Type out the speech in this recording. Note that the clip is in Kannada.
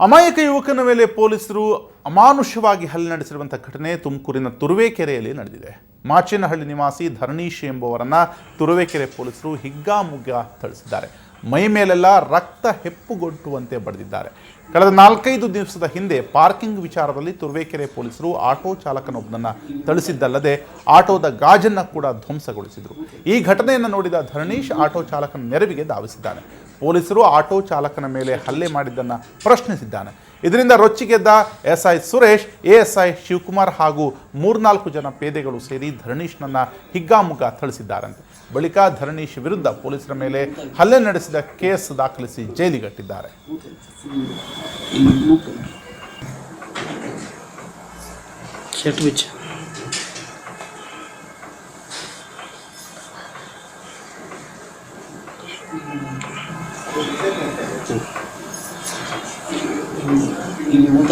ಅಮಾಯಕ ಯುವಕನ ಮೇಲೆ ಪೊಲೀಸರು ಅಮಾನುಷವಾಗಿ ಹಲ್ಲೆ ನಡೆಸಿರುವಂಥ ಘಟನೆ ತುಮಕೂರಿನ ತುರುವೇಕೆರೆಯಲ್ಲಿ ನಡೆದಿದೆ. ಮಾಚೇನಹಳ್ಳಿ ನಿವಾಸಿ ಧರಣೀಶ್ ಎಂಬುವರನ್ನ ತುರುವೇಕೆರೆ ಪೊಲೀಸರು ಹಿಗ್ಗಾಮುಗ್ಗಾ ಥಳಿಸಿದ್ದಾರೆ. ಮೈ ಮೇಲೆಲ್ಲ ರಕ್ತ ಹೆಪ್ಪುಗಟ್ಟುವಂತೆ ಬಡಿದಿದ್ದಾರೆ. ಕಳೆದ 4-5 ದಿವಸದ ಹಿಂದೆ ಪಾರ್ಕಿಂಗ್ ವಿಚಾರದಲ್ಲಿ ತುರುವೇಕೆರೆ ಪೊಲೀಸರು ಆಟೋ ಚಾಲಕನೊಬ್ಬನನ್ನು ಥಳಿಸಿದ್ದಲ್ಲದೆ ಆಟೋದ ಗಾಜನ್ನು ಕೂಡ ಧ್ವಂಸಗೊಳಿಸಿದರು. ಈ ಘಟನೆಯನ್ನು ನೋಡಿದ ಧರಣೀಶ್ ಆಟೋ ಚಾಲಕನ ನೆರವಿಗೆ ಧಾವಿಸಿದ್ದಾನೆ. ಪೊಲೀಸರು ಆಟೋ ಚಾಲಕನ ಮೇಲೆ ಹಲ್ಲೆ ಮಾಡಿದ್ದನ್ನು ಪ್ರಶ್ನಿಸಿದ್ದಾನೆ. ಇದರಿಂದ ರೊಚ್ಚಿಗೆದ್ದ ಎಸ್ಐ ಸುರೇಶ್, ಎಎಸ್ಐ ಶಿವಕುಮಾರ್ ಹಾಗೂ 3-4 ಜನ ಪೇದೆಗಳು ಸೇರಿ ಧರಣೀಶ್ನನ್ನು ಹಿಗ್ಗಾಮುಗ್ಗಾ ಥಳಿಸಿದ್ದಾರಂತೆ. ಬಳಿಕ ಧರಣೀಶ್ ವಿರುದ್ಧ ಪೊಲೀಸರ ಮೇಲೆ ಹಲ್ಲೆ ನಡೆಸಿದ ಕೇಸ್ ದಾಖಲಿಸಿ ಜೈಲಿಗಟ್ಟಿದ್ದಾರೆ. ಇಲ್ಲಿ ಊಟ